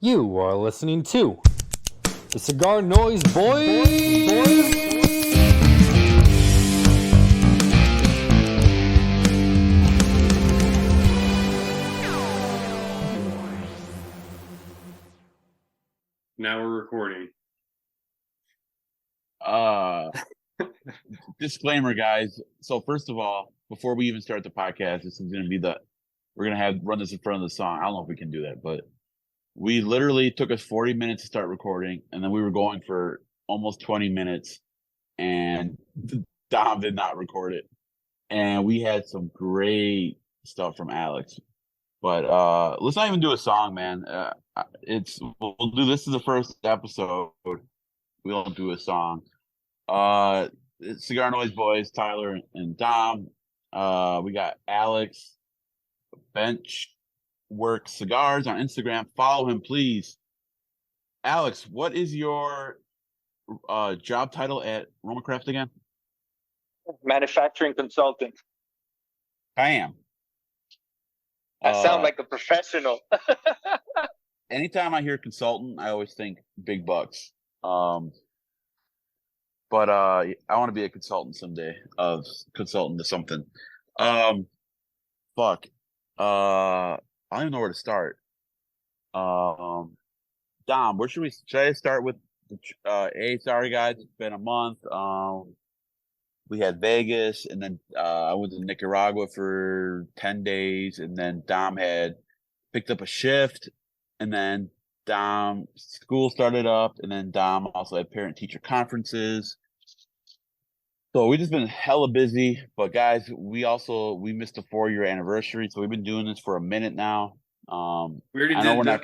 You are listening to the Cigar Noise Boys. Now we're recording. Disclaimer, guys. So first of all, before we even start the podcast, this is going to be we're going to run this in front of the song. I don't know if we can do that, but we literally took us 40 minutes to start recording, and then we were going for almost 20 minutes, and Dom did not record it. And we had some great stuff from Alex. But let's not even do a song, man. We'll do this is the first episode. We won't do a song. Cigar Noise Boys, Tyler and Dom. We got Alex, Bench Work Cigars on Instagram. Follow him, please. Alex, what is your job title at Romacraft again? Manufacturing consultant. I am. I sound like a professional. Anytime I hear consultant, I always think big bucks. But I want to be a consultant someday, consultant to something. Fuck. I don't even know where to start. Dom, should I start with sorry guys, it's been a month. We had Vegas, and then I went to Nicaragua for 10 days, and then Dom had picked up a shift, and then Dom school started up, and then Dom also had parent teacher conferences. So we just been hella busy, but guys, we missed the 4-year anniversary, so we've been doing this for a minute now. We already did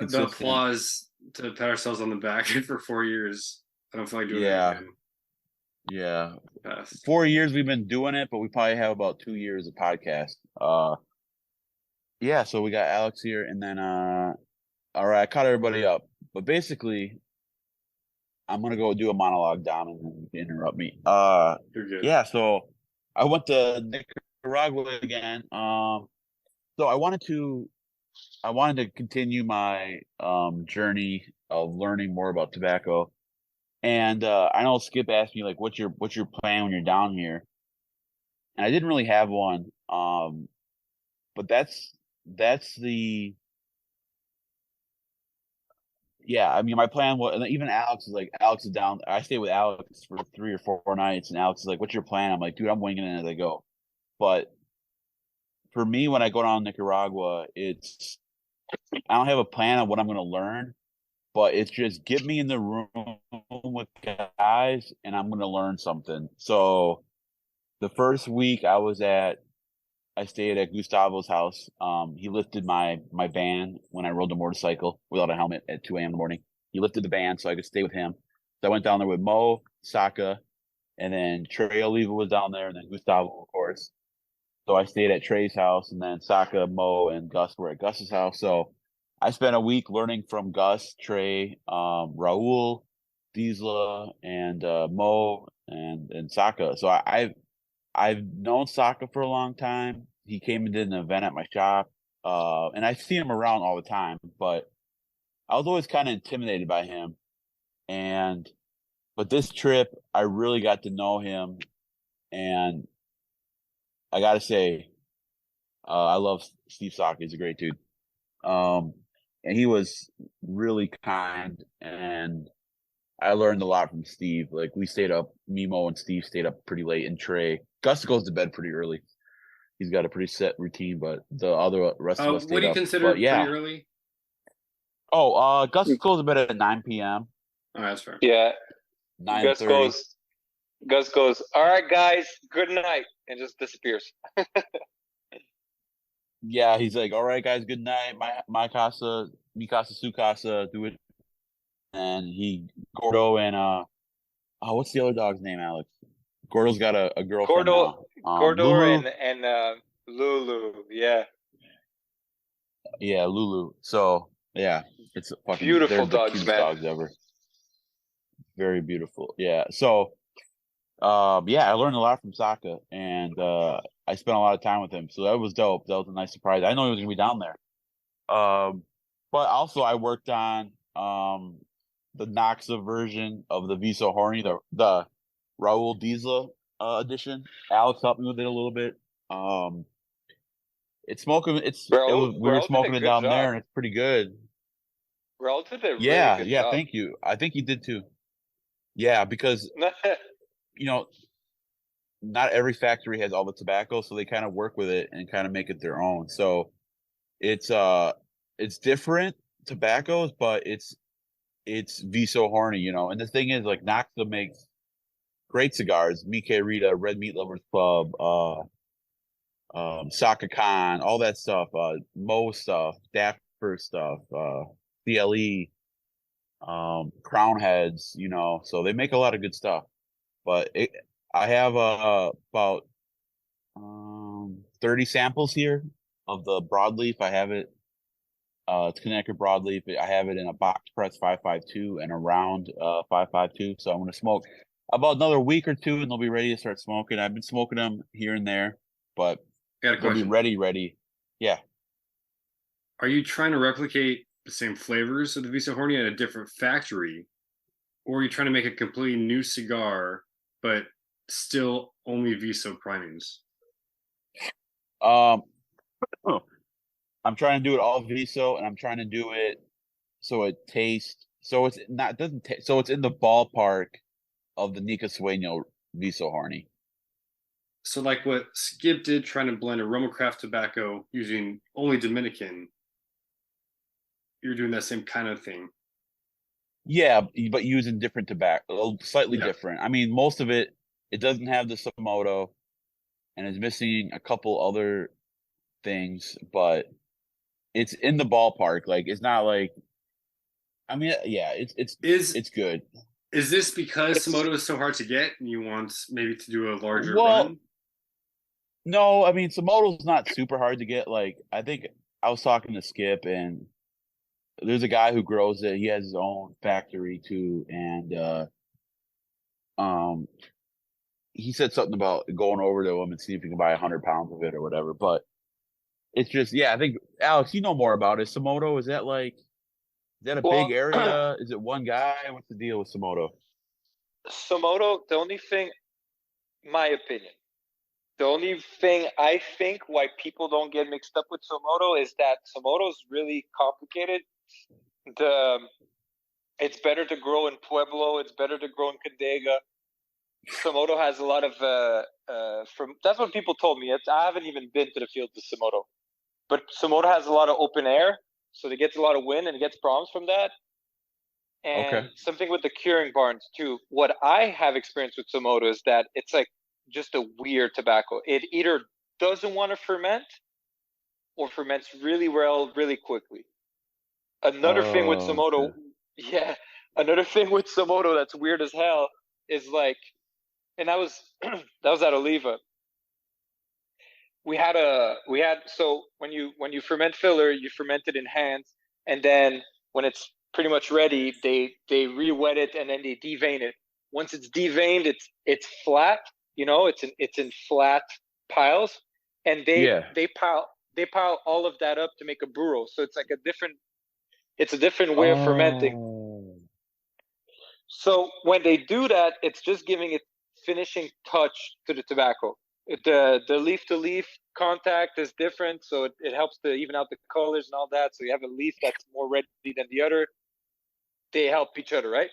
the applause to pat ourselves on the back for 4 years. I don't feel like doing that again. Yeah. 4 years we've been doing it, but we probably have about 2 years of podcast. So we got Alex here, and then all right, I caught everybody up. But basically, I'm gonna go do a monologue, Dom, and then you can interrupt me. You're good. Yeah, so I went to Nicaragua again. So I wanted to continue my journey of learning more about tobacco. And I know Skip asked me, like, what's your plan when you're down here? And I didn't really have one. But that's the I mean, my plan was, and even Alex is down. I stayed with Alex for 3 or 4 nights, and Alex is like, what's your plan? I'm like, dude, I'm winging it as I go. But for me, when I go down to Nicaragua, I don't have a plan on what I'm going to learn, but it's just get me in the room with guys, and I'm going to learn something. So the first week I stayed at Gustavo's house. He lifted my van when I rode the motorcycle without a helmet at 2 a.m. in the morning. He lifted the van so I could stay with him. So I went down there with Mo, Saka, and then Trey Oliva was down there, and then Gustavo, of course. So I stayed at Trey's house, and then Saka, Mo, and Gus were at Gus's house. So I spent a week learning from Gus, Trey, Raul, Diesla, and Mo, and Saka. So I've known Saka for a long time. He came and did an event at my shop, and I see him around all the time, but I was always kind of intimidated by him. But this trip, I really got to know him, and I got to say, I love Steve Saka. He's a great dude. And he was really kind, and I learned a lot from Steve. Like, we stayed up, Mimo and Steve stayed up pretty late, and Trey. Gus goes to bed pretty early. He's got a pretty set routine, but the rest of us stayed up. What do you consider pretty early? Oh, Gus goes to bed at 9 p.m. Oh, that's fair. Yeah. 9:30. Gus goes, all right, guys, good night, and just disappears. Yeah, he's like, all right, guys, good night. My casa, mi casa, su casa, do it. And Gordo and what's the other dog's name, Alex? Gordo's got a girlfriend now. Gordo and Lulu, yeah. Yeah, Lulu. So yeah, it's fucking beautiful dogs, cutest man. Dogs ever. Very beautiful. Yeah. So I learned a lot from Saka, and I spent a lot of time with him. So that was dope. That was a nice surprise. I know he was gonna be down there. But also I worked on the Noxa version of the Viso Horny, the Raul Diesel edition. Alex helped me with it a little bit. It's smoking. We were Raul did a smoking it good down there, job. and it's pretty good. Raul did a really Yeah, good yeah. job. Thank you. I think you did too. Yeah, because you know, not every factory has all the tobacco, so they kind of work with it and kind of make it their own. So it's different tobaccos, but it's Viso Horny, you know. And the thing is, like, Noxa makes great cigars. Mike Rita, Red Meat Lovers Club, Saka Khan, all that stuff, Mo stuff, Dapper stuff, CLE, Crown Heads, you know. So they make a lot of good stuff. But I have about 30 samples here of the broadleaf. I have it. It's Connecticut broadleaf. I have it in a box press 552 and a round 552. So I'm going to smoke about another week or two, and they'll be ready to start smoking. I've been smoking them here and there, but Got a they'll be question. ready. Yeah. Are you trying to replicate the same flavors of the Visa Horny at a different factory, or are you trying to make a completely new cigar, but still only Viso primings? Um, I'm trying to do it all Viso, and I'm trying to do it so it tastes so it's not doesn't taste so it's in the ballpark of the Nica Sueño Viso Horny. So, like what Skip did, trying to blend aroma craft tobacco using only Dominican, you're doing that same kind of thing. Yeah, but using different tobacco, slightly Yeah. different. I mean, most of it doesn't have the Somoto, and it's missing a couple other things, but it's in the ballpark. Like, it's not like, I mean, yeah, it's good. Is this because Somoto is so hard to get and you want maybe to do a larger Well, run? no, I mean, Somoto's not super hard to get. Like, I think I was talking to Skip, and there's a guy who grows it. He has his own factory too, and he said something about going over to him and see if he can buy 100 pounds of it or whatever. But it's just, yeah, I think Alex, you know more about it. Somoto, is that a big Well, area? Is it one guy? What's the deal with Somoto? Somoto, the only thing, my opinion, the only thing I think why people don't get mixed up with Somoto is that Somoto is really complicated. It's better to grow in Pueblo. It's better to grow in Condega. Somoto has a lot of that's what people told me. I haven't even been to the field with Somoto, but Somoto has a lot of open air, so it gets a lot of wind and it gets problems from that. And Okay. something with the curing barns too. What I have experienced with Somoto is that it's like just a weird tobacco. It either doesn't want to ferment or ferments really well, really quickly. Another thing with Somoto, Okay. yeah, another thing with Somoto that's weird as hell is like, and that was that was at Oliva. We had so when you ferment filler, you ferment it in hands, and then when it's pretty much ready, they re-wet it and then they devein it. Once it's deveined, it's flat, you know, it's in flat piles, and Yeah. they pile all of that up to make a burro. So it's like a different way of fermenting. Oh. So when they do that, it's just giving it finishing touch to the tobacco. The leaf to leaf contact is different, so it helps to even out the colors and all that. So you have a leaf that's more ready than the other. They help each other, right?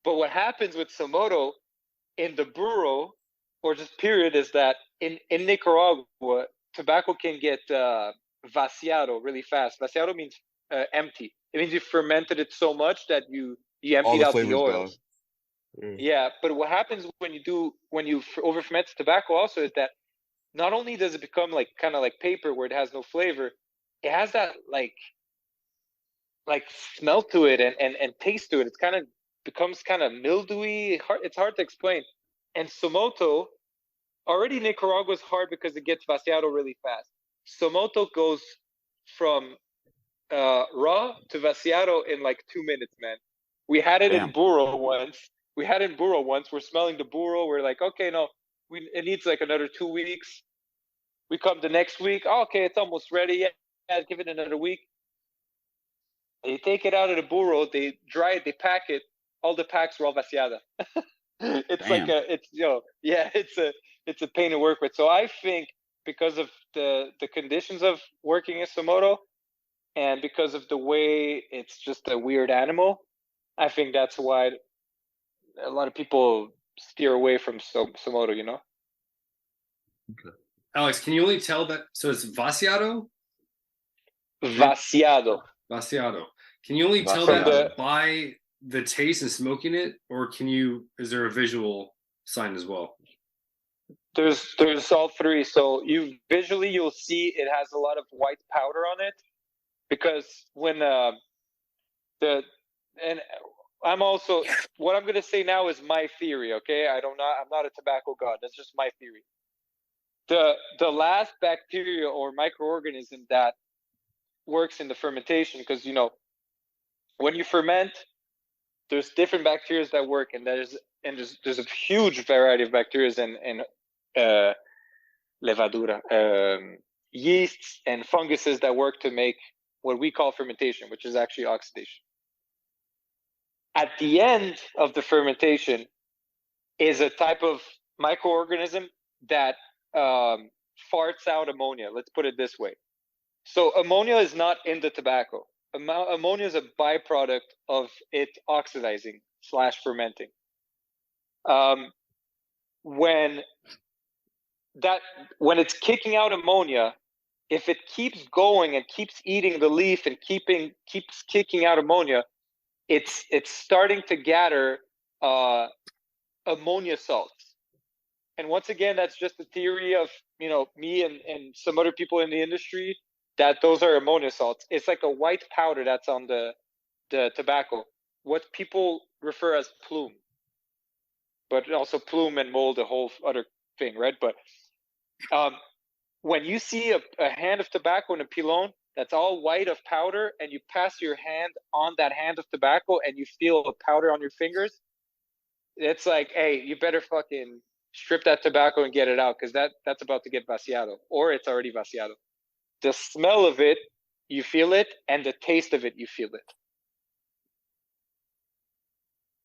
But what happens with Somoto in the burro, or just period, is that in Nicaragua, tobacco can get vaciado really fast. Vaciado means empty. It means you fermented it so much that you All emptied the out the flavors gone. oils. Yeah, but what happens when you over ferment tobacco also is that not only does it become like kind of like paper where it has no flavor, it has that like smell to it and taste to it. It's kind of becomes kind of mildewy. It's hard to explain. And Somoto, already Nicaragua's hard because it gets vaciado really fast. Somoto goes from raw to vaciado in like 2 minutes, man. We had it in Damn. burro once. We're smelling the burro. We're like, okay, no, it needs like another 2 weeks. We come the next week. Oh, okay, it's almost ready. Yeah, give it another week. They take it out of the burro, they dry it, they pack it. All the packs were all vaciada. It's like Damn. it's a pain to work with. So I think because of the conditions of working in Somoto, and because of the way it's just a weird animal, I think that's why a lot of people steer away from Somoto. You know. Alex, can you only tell that? So it's vaciado. Vaciado. Vaciado. Can you only tell From that by the taste and smoking it, or can you? Is there a visual sign as well? There's all three. So you'll see it has a lot of white powder on it, because when and I'm also, what I'm gonna say now is my theory. Okay, I'm not a tobacco god. That's just my theory. The last bacteria or microorganism that works in the fermentation, because when you ferment, there's different bacteria that work, and there's a huge variety of bacteria and levadura, yeasts and funguses that work to make what we call fermentation, which is actually oxidation. At the end of the fermentation is a type of microorganism that farts out ammonia. Let's put it this way. So ammonia is not in the tobacco. Ammonia is a byproduct of it oxidizing / fermenting. When it's kicking out ammonia, if it keeps going and keeps eating the leaf and keeps kicking out ammonia, it's starting to gather ammonia salts. And once again, that's just a theory of me and some other people in the industry, that those are ammonia salts. It's like a white powder that's on the tobacco, what people refer as plume, but also plume and mold, a whole other thing, right? But when you see a hand of tobacco in a pilon that's all white of powder, and you pass your hand on that hand of tobacco and you feel the powder on your fingers, it's like, hey, you better fucking strip that tobacco and get it out, because that's about to get vaciado, or it's already vaciado. The smell of it, you feel it, and the taste of it, you feel it.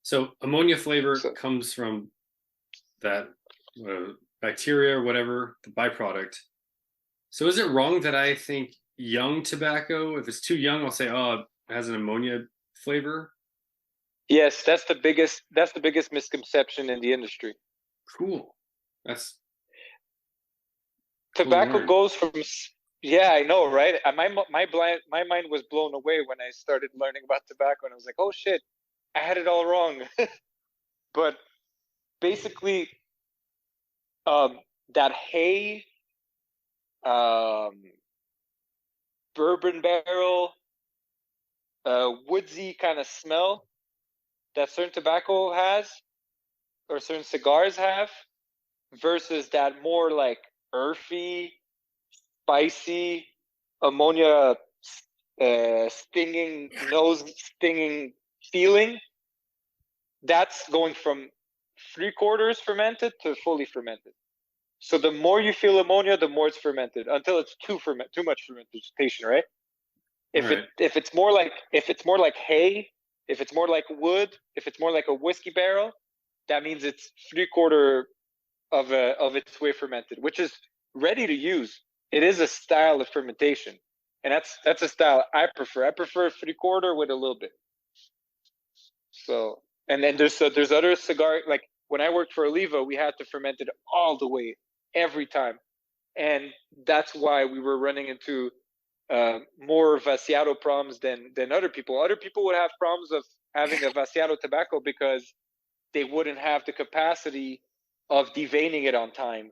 So ammonia flavor comes from that bacteria or whatever, the byproduct. So is it wrong that I think young tobacco, if it's too young, I'll say, oh, it has an ammonia flavor? Yes, that's the biggest misconception in the industry. Cool. That's tobacco goes from, yeah, I know, right? My mind was blown away when I started learning about tobacco, and I was like, oh shit, I had it all wrong. But basically, that hay, bourbon barrel, woodsy kind of smell that certain tobacco has, or certain cigars have, versus that more like earthy, spicy, ammonia stinging, nose stinging feeling, that's going from 3/4 fermented to fully fermented. So the more you feel ammonia, the more it's fermented, until it's too much fermentation, right? If it's more like hay, if it's more like wood, if it's more like a whiskey barrel, that means it's 3/4 of its way fermented, which is ready to use. It is a style of fermentation, and that's a style I prefer. I prefer 3/4 with a little bit. So, and then there's other cigar, like when I worked for Oliva, we had to ferment it all the way every time, and that's why we were running into more vaciado problems than other people. Other people would have problems of having a vaciado tobacco because they wouldn't have the capacity of deveining it on time,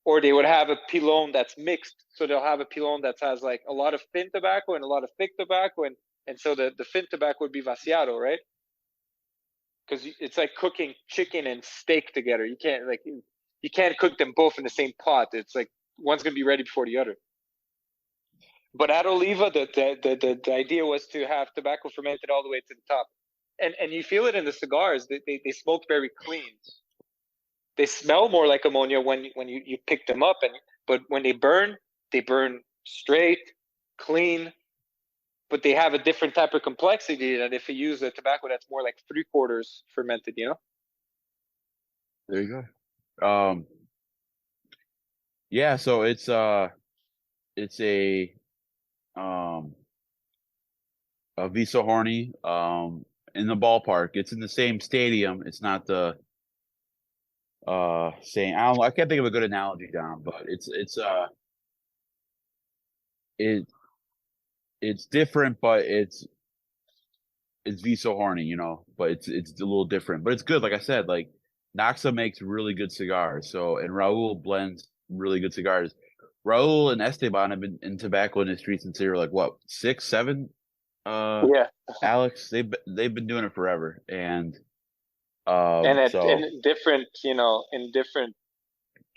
or they would have a pilon that's mixed. So they'll have a pilon that has like a lot of thin tobacco and a lot of thick tobacco, and so the thin tobacco would be vaciado, right? Because it's like cooking chicken and steak together. You can't cook them both in the same pot. It's like one's gonna be ready before the other. But at Oliva, the idea was to have tobacco fermented all the way to the top, and you feel it in the cigars. They smoke very clean. They smell more like ammonia when you pick them up, but when they burn straight, clean. but they have a different type of complexity than if you use a tobacco that's more like 3/4 fermented, you know? There you go. Yeah, so it's a Visa Horny in the ballpark. It's in the same stadium. It's not the same. I can't think of a good analogy, Don, but it's different, but it's Visa Horny, you know, but it's a little different. But it's good, like I said, like Noxa makes really good cigars. So and Raul blends really good cigars. Raul and Esteban have been in tobacco industry since they were like what, 6, 7? Yeah. Alex, they've been doing it forever, and so in different, you know,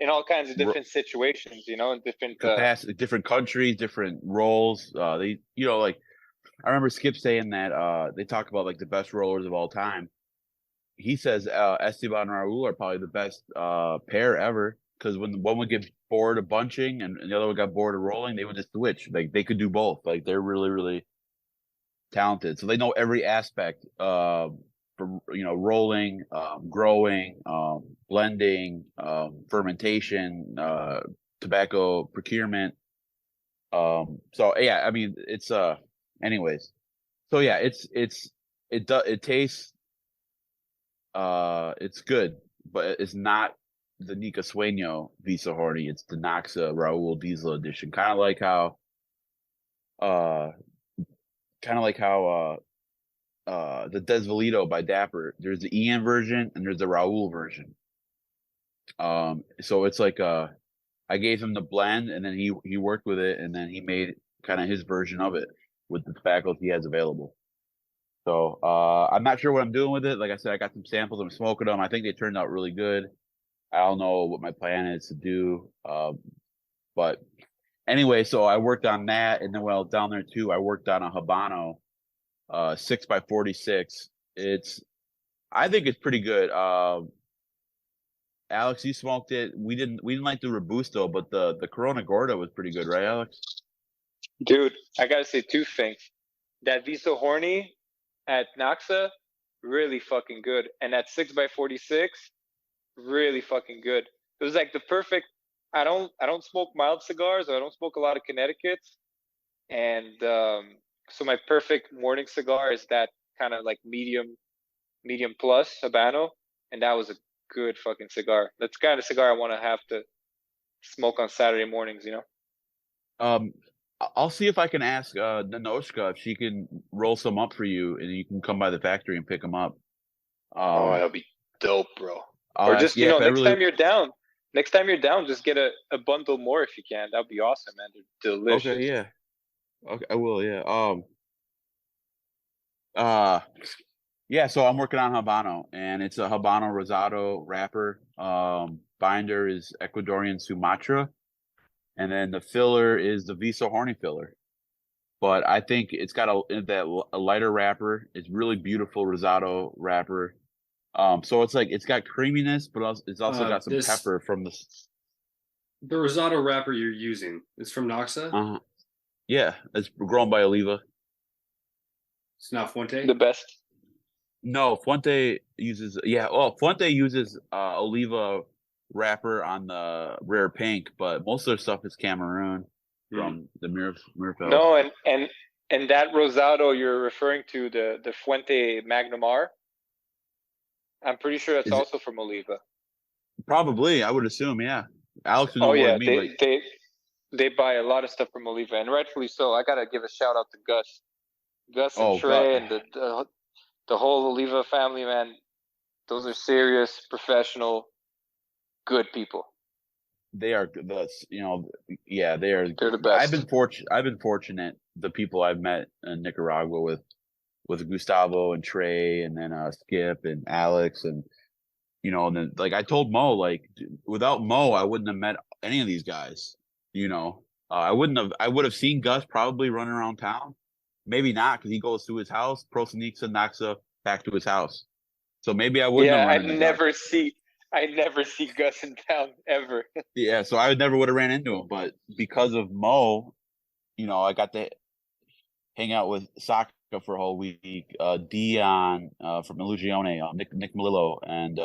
in all kinds of different situations, you know, in different capacity, different countries, different roles. They, you know, like I remember Skip saying that they talk about like the best rollers of all time. He says Esteban and Raul are probably the best pair ever, because when one would get bored of bunching and the other one got bored of rolling, they would just switch. Like they could do both. Like they're really, really talented. So they know every aspect from, you know, rolling, growing, blending, fermentation, tobacco procurement. So yeah, I mean it's anyways. So yeah, it tastes it's good, but it's not the Nica Sueño Visa Horny. It's the Noxa Raul Diesel edition. Kind of like how the Desvalito by Dapper, there's the Ian version and there's the Raul version. So it's like I gave him the blend and then he worked with it and then he made kind of his version of it with the tobaccos he has available. So I'm not sure what I'm doing with it. Like I said, I got some samples, I'm smoking them. I think they turned out really good. I don't know what my plan is to do. But anyway, so I worked on that, and then when I was down there too, I worked on a Habano 6x46. I think it's pretty good. Alex, you smoked it. We didn't like the Robusto, but the Corona Gorda was pretty good, right, Alex? Dude, I gotta say two things. That Visa Horny at Noxa, really fucking good. And that 6x46, really fucking good. It was like the perfect. I don't smoke mild cigars, or I don't smoke a lot of Connecticut's, and so my perfect morning cigar is that kind of like medium plus Habano, and that was a good fucking cigar. That's the kind of cigar I want to have to smoke on Saturday mornings, you know. I'll see if I can ask Nowogrodzka if she can roll some up for you, and you can come by the factory and pick them up. Oh, that'll be dope, bro. Or just, you know, next time you're down, just get a bundle more if you can. That'd be awesome, man. They're delicious. Okay, yeah. Okay, I will, yeah. Yeah, so I'm working on Habano, and it's a Habano Rosado wrapper. Binder is Ecuadorian Sumatra, and then the filler is the Visa Horny filler. But I think it's got a lighter wrapper. It's really beautiful Rosado wrapper. So it's like it's got creaminess, but it's also got some pepper from the Rosado wrapper you're using is from Noxa. Yeah, it's grown by Oliva. It's not Fuente. The best. No, Fuente uses Fuente uses Oliva wrapper on the rare pink, but most of their stuff is Cameroon from the Mirafel. No, and that Rosado you're referring to, the Fuente Magnum R, I'm pretty sure that's also from Oliva. Probably, I would assume, yeah. Alex would know more than me, they buy a lot of stuff from Oliva, and rightfully so. I gotta give a shout out to Gus and Trey, and the whole Oliva family, man. Those are serious, professional, good people. They are yeah, they're the best. I've been fortunate. The people I've met in Nicaragua with Gustavo and Trey, and then Skip and Alex, and you know, and then like I told Mo, like without Mo, I wouldn't have met any of these guys. You know, I would have seen Gus probably running around town. Maybe not, because he goes to his house, Pro Sneaks and Noxa back to his house. So maybe I wouldn't. Yeah, I never see Gus in town ever. Yeah, so I never would have ran into him, but because of Mo, you know, I got hang out with Saka for a whole week. Dion from Illusione, Nick Melillo, and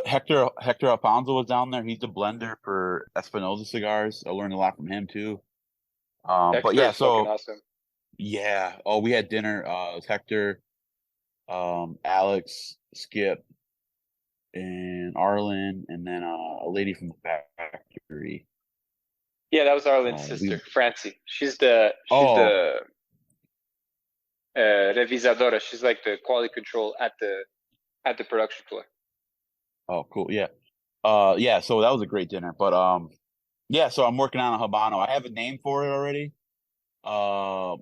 Hector Alfonso was down there. He's the blender for Espinosa cigars. I learned a lot from him too. But Dexter yeah, is fucking so awesome. yeah. Oh, we had dinner. It was Hector, Alex, Skip, and Arlen, and then a lady from the factory. Yeah, that was Arlen's Uh, sister, we Francie. She's oh the revisadora. She's like the quality control at the production floor. oh cool, yeah. Yeah, so that was a great dinner. But yeah, so I'm working on a Habano. I have a name for it already. Uh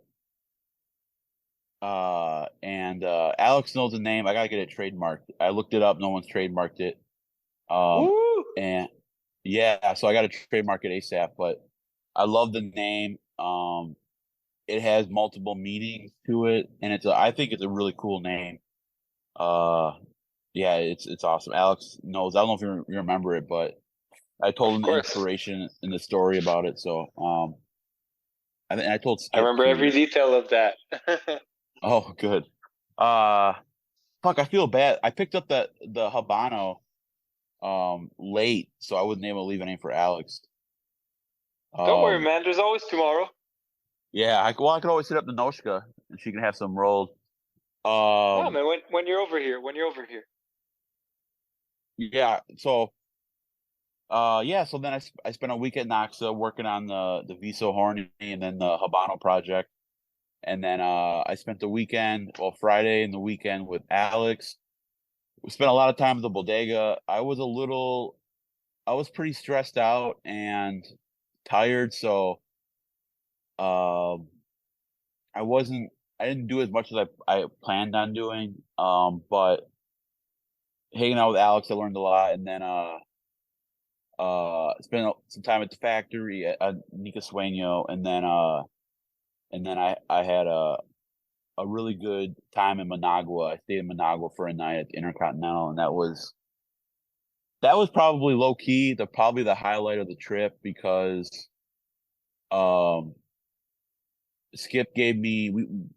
and Alex knows the name. I gotta get it trademarked. I looked it up, no one's trademarked it. Woo! And yeah, so I gotta trademark it ASAP, but I love the name. It has multiple meanings to it, and I think it's a really cool name. Uh yeah, it's awesome. Alex knows. I don't know if you remember it, but I told Of him the course, inspiration and the story about it. So I told I Skip remember every too. detail of that. Oh, good. Uh, fuck, I feel bad. I picked up the Habano late, so I wasn't able to leave any for Alex. Don't worry, Um, man. There's always tomorrow. yeah, I could always hit up the Noshka and she can have some rolled. No, Um, man. When you're over here, when you're over here. yeah, so yeah, so then I spent a week at Noxa working on the Viso Horny and then the Habano project. And then I spent the weekend, well, Friday and the weekend with Alex. We spent a lot of time at the bodega. I was pretty stressed out and tired, so um, I didn't do as much as I planned on doing. But hanging out with Alex, I learned a lot, and then spent some time at the factory at Nica Sueño, and then I had a really good time in Managua. I stayed in Managua for a night at the Intercontinental, and that was probably low key, probably the highlight of the trip because um Skip gave me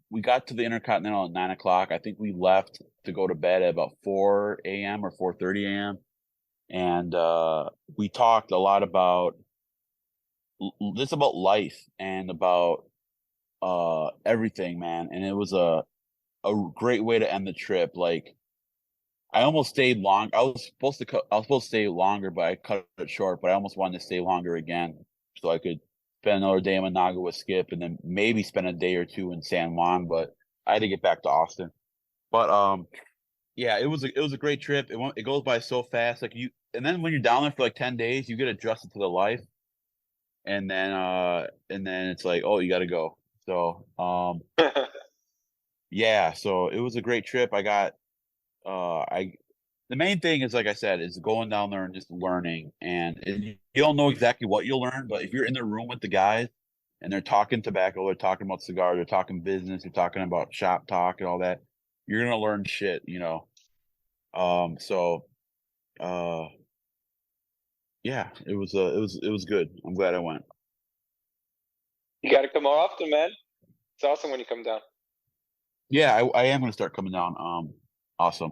we got to the Intercontinental at 9 o'clock. I think we left to go to bed at about 4 a.m. or 4:30 a.m. And we talked a lot about this about life and about everything, man. And it was a great way to end the trip. Like I almost stayed long. I was supposed to stay longer, but I cut it short. But I almost wanted to stay longer again, so I could spend another day in Managua with Skip, and then maybe spend a day or two in San Juan. But I had to get back to Austin. But yeah, it was a great trip. It goes by so fast. And then when you're down there for like 10 days, you get adjusted to the life, and then it's like, oh, you got to go. So yeah, so it was a great trip. I the main thing is, like I said, is going down there and just learning. You don't know exactly what you'll learn, but if you're in the room with the guys and they're talking tobacco, they're talking about cigars, they're talking business, they're talking about shop talk and all that, you're gonna learn shit, you know. So uh yeah, it was good. I'm glad I went. You got to come more often, man. It's awesome when you come down. Yeah, I am gonna start coming down. Awesome.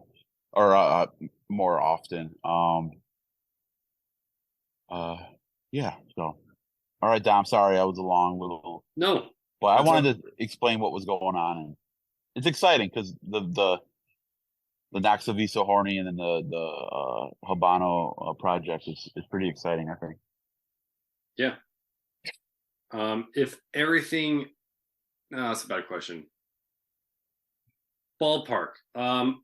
Or more often. Uh yeah, so all right, Dom. Sorry, I was a long little, No, but I that's all. wanted to explain what was going on, and it's exciting because the Naxa Visa Horny and then the Habano project is pretty exciting. I think. Yeah. If everything, no, that's a bad question. Ballpark.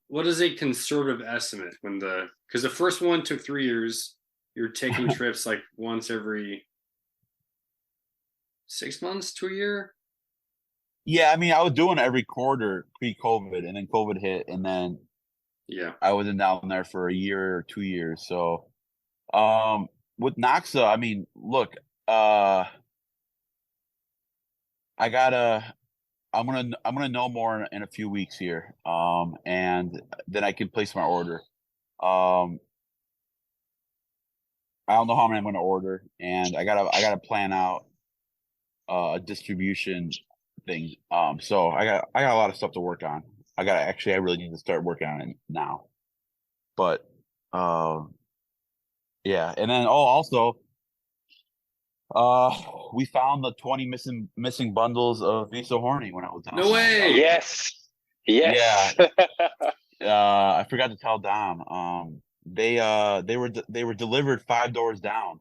What is a conservative estimate because the first one took 3 years. You're taking trips like once every 6 months to a year. Yeah, I mean, I was doing it every quarter pre-COVID, and then COVID hit, and then Yeah. I wasn't down there for a year or 2 years. So, with Naxa, I mean, look, I gotta, I'm gonna know more in a few weeks here, and then I can place my order. Um, I don't know how many I'm gonna order, and I gotta plan out a distribution thing. So I got a lot of stuff to work on. I really need to start working on it now. But yeah, and then also we found the 20 missing bundles of Visa Horny when I was down. No way. Yes. Yes. I forgot to tell Dom. They were delivered 5 doors down.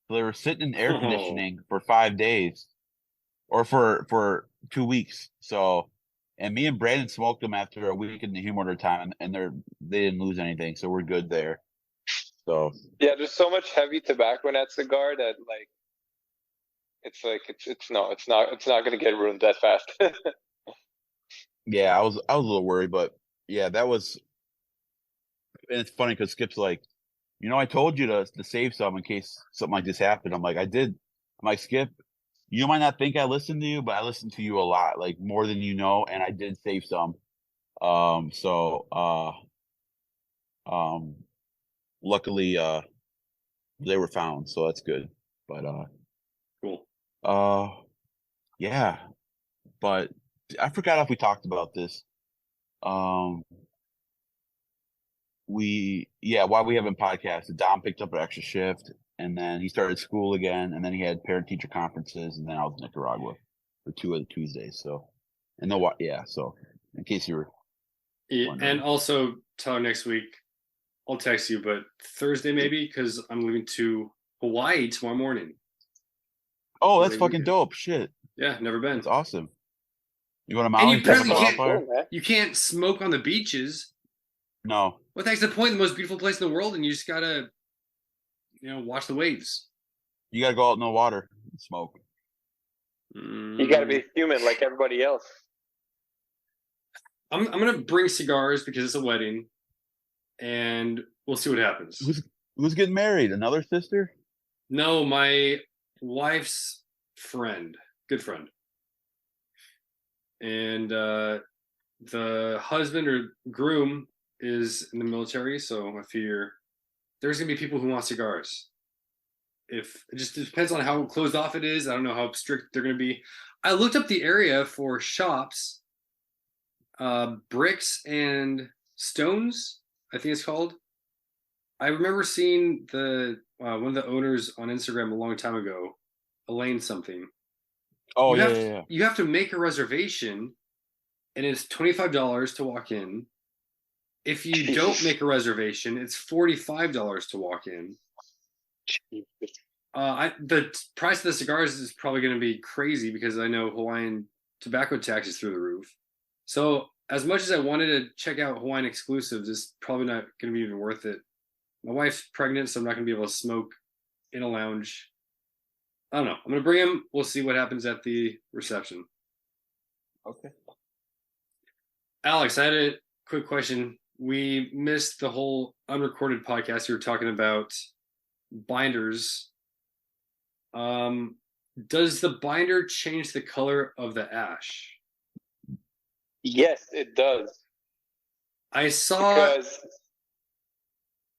So they were sitting in air conditioning for 5 days, or for 2 weeks. So, and me and Brandon smoked them after a week in the humidor time, and they didn't lose anything, so we're good there. So Yeah, there's so much heavy tobacco in that cigar that it's not gonna get ruined that fast. yeah, I was a little worried, but yeah, that was. And it's funny because Skip's like, I told you to save some in case something like this happened. I'm like, I did. I'm like, Skip, you might not think I listened to you, but I listened to you a lot, like more than you know, and I did save some. Luckily, they were found, so that's good. But Cool. yeah. But I forgot if we talked about this. While we haven't podcasted, Dom picked up an extra shift, and then he started school again, and then he had parent teacher conferences, and then I was in Nicaragua for 2 of the Tuesdays. So, so in case you were wondering. And also Tyler, next week I'll text you, but Thursday maybe, because I'm leaving to Hawaii tomorrow morning. Oh, that's fucking dope! Shit. Yeah, never been. It's awesome. You going to And Maui? you apparently Wildfire? you can't smoke on the beaches. No. What the heck's the point? The most beautiful place in the world, and you just gotta, watch the waves. You gotta go out in the water and smoke. You gotta be human like everybody else. I'm gonna bring cigars because it's a wedding, and we'll see what happens. Who's getting married? Another sister? No, my wife's friend, good friend, and the husband or groom is in the military, so I figure there's gonna be people who want cigars. If it just depends on how closed off it is. I don't know how strict they're gonna be. I looked up the area for shops, Bricks and Stones, I think it's called. I remember seeing the one of the owners on Instagram a long time ago, Elaine something. Oh, You have to make a reservation, and it's $25 to walk in. If you don't make a reservation, it's $45 to walk in. The price of the cigars is probably going to be crazy because I know Hawaiian tobacco tax is through the roof. So as much as I wanted to check out Hawaiian exclusives, it's probably not going to be even worth it. My wife's pregnant, so I'm not going to be able to smoke in a lounge. I don't know. I'm going to bring him. We'll see what happens at the reception. Okay. Alex, I had a quick question. We missed the whole unrecorded podcast. You were talking about binders. Does the binder change the color of the ash? Yes, it does. I saw. Because...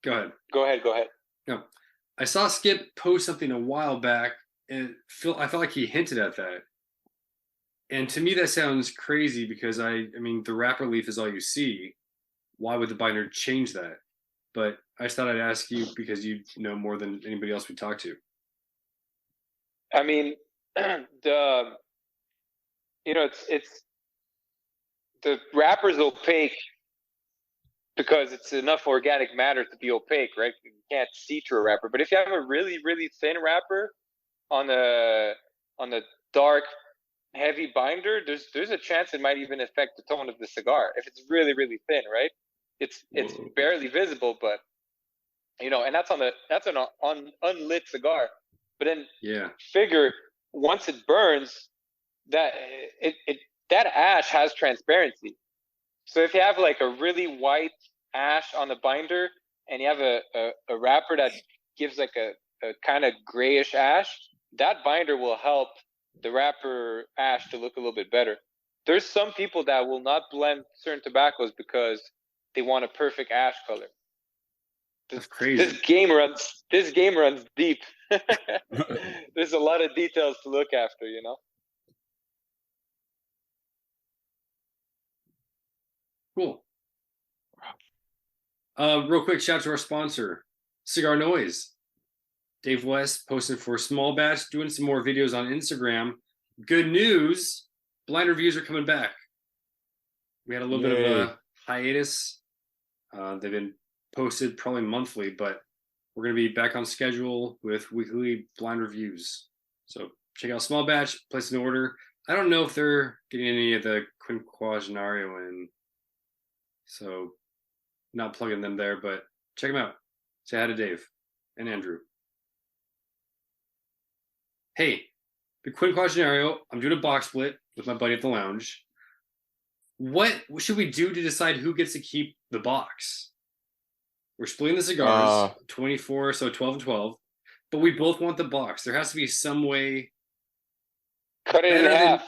Go ahead. Go ahead. No, I saw Skip post something a while back, and I felt like he hinted at that. And to me, that sounds crazy because I mean, the wrapper leaf is all you see. Why would the binder change that? But I just thought I'd ask you because you know more than anybody else we talk to. I mean, it's the wrapper's opaque because it's enough organic matter to be opaque, right? You can't see through a wrapper. But if you have a really, really thin wrapper on a dark, heavy binder, there's a chance it might even affect the tone of the cigar if it's really, really thin, right? It's barely visible, but and that's an unlit cigar. But then figure once it burns, that that ash has transparency. So if you have like a really white ash on the binder and you have a wrapper that gives like a kind of grayish ash, that binder will help the wrapper ash to look a little bit better. There's some people that will not blend certain tobaccos because they want a perfect ash color. That's crazy. This game runs deep. There's a lot of details to look after, Cool. Real quick, shout out to our sponsor, CigarNoise. Dave West posted for Small Batch, doing some more videos on Instagram. Good news, blind reviews are coming back. We had a little bit of a hiatus. They've been posted probably monthly, but we're going to be back on schedule with weekly blind reviews. So check out Small Batch, place an order. I don't know if they're getting any of the Quinquagenario in, so not plugging them there, but check them out. Say hi to Dave and Andrew. Hey, the Quinquagenario, I'm doing a box split with my buddy at the lounge. What should we do to decide who gets to keep the box? We're splitting the cigars, 24, so 12 and 12, but we both want the box. There has to be some way. Cut it in half.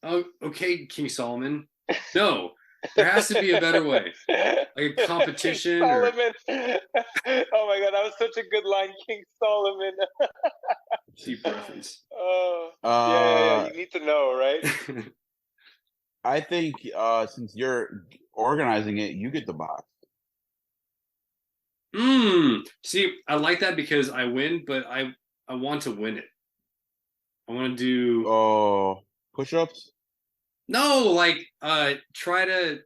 Oh, okay, King Solomon. No, there has to be a better way, like a competition. King Solomon. Oh my God, that was such a good line, King Solomon. Deep reference. Oh, yeah. You need to know, right? I think since you're organizing it, you get the box. See, I like that because I win, but I want to win it. I want to do push-ups. No, like try to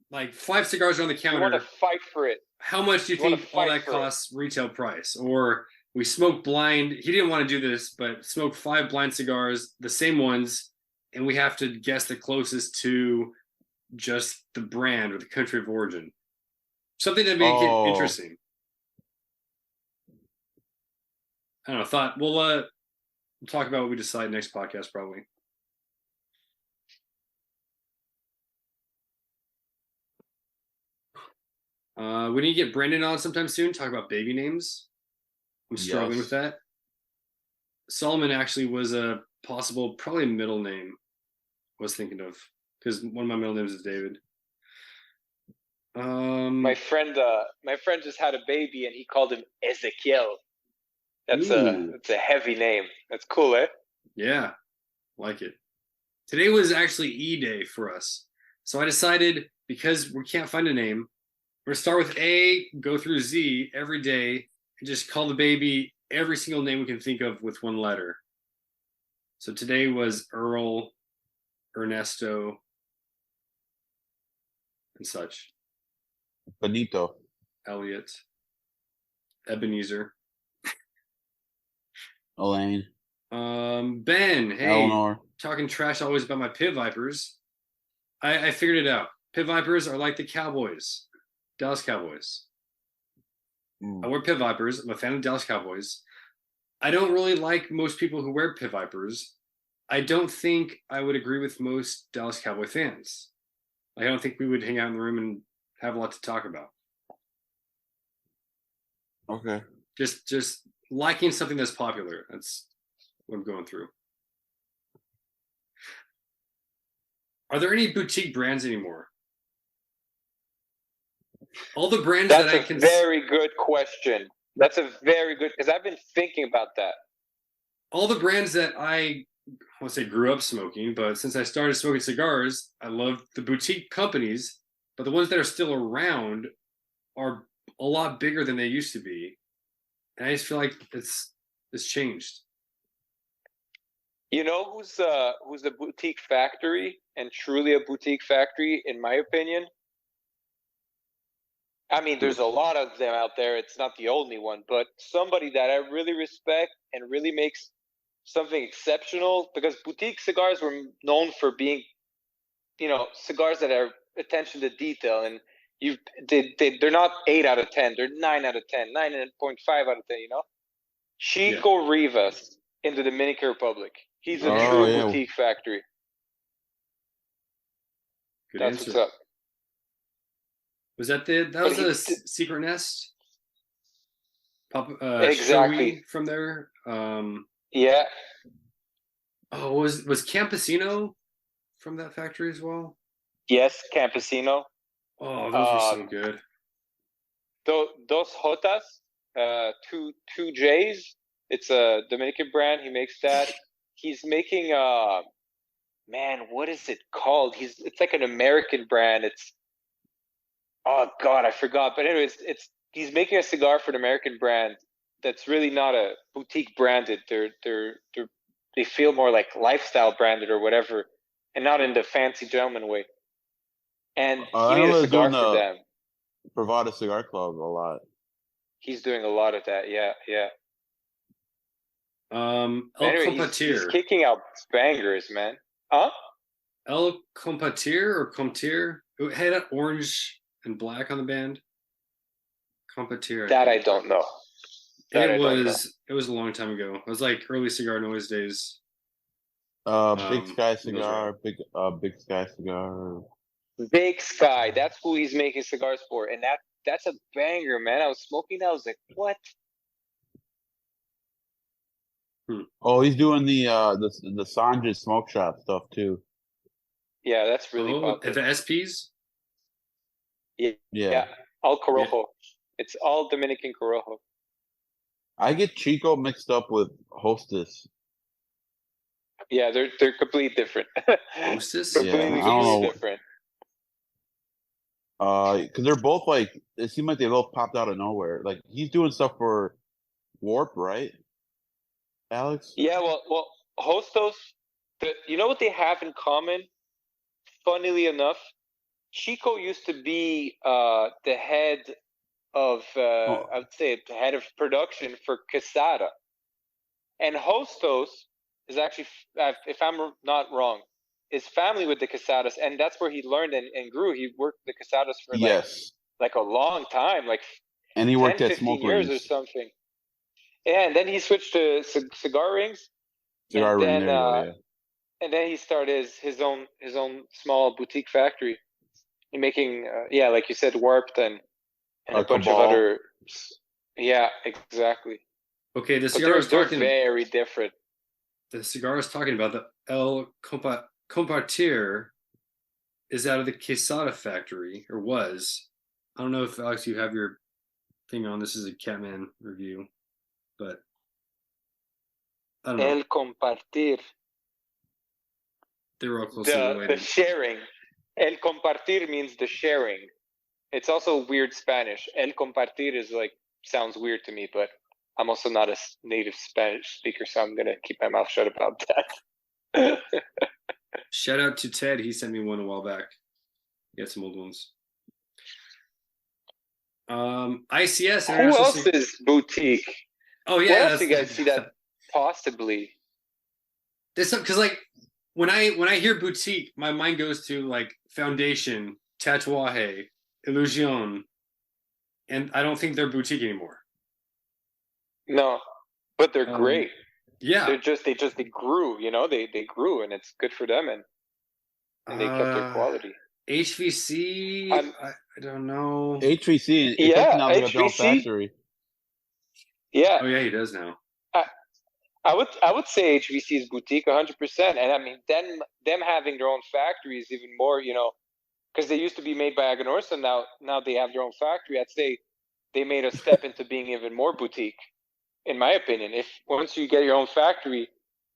like 5 cigars on the counter. You want to fight for it. How much do you think all that costs retail price? Or we smoke blind. He didn't want to do this, but smoke 5 blind cigars, the same ones, and we have to guess the closest to just the brand or the country of origin. Something that make it interesting. I don't know. Thought we'll talk about what we decide next podcast probably. We need to get Brendan on sometime soon. Talk about baby names. I'm struggling with that. Solomon actually was a possible, probably a middle name. I was thinking of because one of my middle names is David. My friend just had a baby and he called him Ezekiel. That's a heavy name. That's cool, eh? Yeah, like it. Today was actually E Day for us, so I decided because we can't find a name, we're gonna start with A, go through Z every day, and just call the baby every single name we can think of with one letter. So today was Earl, Ernesto, and such. Benito. Elliot. Ebenezer. Elaine. Ben, hey. Eleanor. Talking trash always about my Pit Vipers. I figured it out. Pit Vipers are like the Cowboys. Dallas Cowboys. I wear Pit Vipers. I'm a fan of Dallas Cowboys. I don't really like most people who wear Pit Vipers. I don't think I would agree with most Dallas Cowboy fans. I don't think we would hang out in the room and have a lot to talk about. Okay. Just liking something that's popular. That's what I'm going through. Are there any boutique brands anymore? All the brands That's that I can. That's a very good question. That's a very good, because I've been thinking about that. All the brands that I won't say grew up smoking, but since I started smoking cigars, I love the boutique companies, but the ones that are still around are a lot bigger than they used to be. And I just feel like it's changed. You know who's a boutique factory and truly a boutique factory, in my opinion? I mean, there's a lot of them out there. It's not the only one, but somebody that I really respect and really makes something exceptional, because boutique cigars were known for being, cigars that are attention to detail, and they're not 8 out of 10, they're 9 out of 10, 9.5 out of 10. Chico Rivas in the Dominican Republic. He's a true boutique factory. Good That's answer. what's up. Was that a Secret Nest? Exactly. Showy from there. Yeah. Oh, was Campesino from that factory as well? Yes, Campesino. Oh, those were so good. Dos Jotas, two J's. It's a Dominican brand. He makes that. He's making man, what is it called? It's like an American brand. Oh God, I forgot. But anyways, he's making a cigar for an American brand that's really not a boutique branded. They feel more like lifestyle branded or whatever, and not in the fancy gentleman way. And he I made know a they're cigar doing for the them. Bravada Cigar Club a lot. He's doing a lot of that. Yeah, yeah. El Anyway, he's Competir. kicking out bangers, man. Huh? El Competir or Competir? It had that orange and black on the band. Competir. That I don't know. It was a long time ago. It was like early CigarNoise days. Big Sky those Cigar, are- Big Sky Cigar. Big Sky. That's who he's making cigars for, and that's a banger, man. I was smoking that. I was like, what? Oh, he's doing the Sanjay Smoke Shop stuff too. Yeah, that's really Oh, popular. the SPs? Yeah, all Corojo. It's all Dominican Corojo. I get Chico mixed up with Hostess. Yeah, they're completely different. Hostess? Completely, Yeah, I don't know. different. Because they're both like, it seemed like they both popped out of nowhere. Like he's doing stuff for Warp, right? Alex? Yeah, well, Hostos. You know what they have in common? Funnily enough, Chico used to be the head of I would say the head of production for Quesada, and Hostos is actually, if I'm not wrong, is family with the Quesadas, and that's where he learned and grew. He worked the Quesadas for like a long time, like And he 10, worked at 15 Smoke years or Rings. something. Yeah, and then he switched to cigar rings, Cigar and Ring, then there you go, yeah. and then he started his own small boutique factory, making like you said, Warped and a bunch of Cabal. other. Yeah, exactly. Okay, the But cigar is they're talking. very different. The cigar is talking about the El Compartir is out of the Quesada factory, or was. I don't know if Alex, you have your thing on. This is a Catman review, but I don't know. El compartir. They were all closely related. The sharing. El compartir means the sharing. It's also weird Spanish. El compartir is like, sounds weird to me, but I'm also not a native Spanish speaker, so I'm gonna keep my mouth shut about that. Shout out to Ted. He sent me one a while back. He had some old ones. ICS. Who else is boutique? Oh yeah. What else do you guys see that possibly? There's some, because like when I hear boutique, my mind goes to like Foundation, Tatuaje, Illusion, and I don't think they're boutique anymore. No, but they're great. Yeah, they grew. You know, they grew, and it's good for them, and they kept their quality. HVC. I don't know. HVC. Yeah, now they got their own factory. Yeah. Oh yeah, he does now. I would say HVC is boutique 100%, and I mean them having their own factory is even more, you know, because they used to be made by Aganorsa. Now they have their own factory. I'd say they made a step into being even more boutique, in my opinion. If once you get your own factory,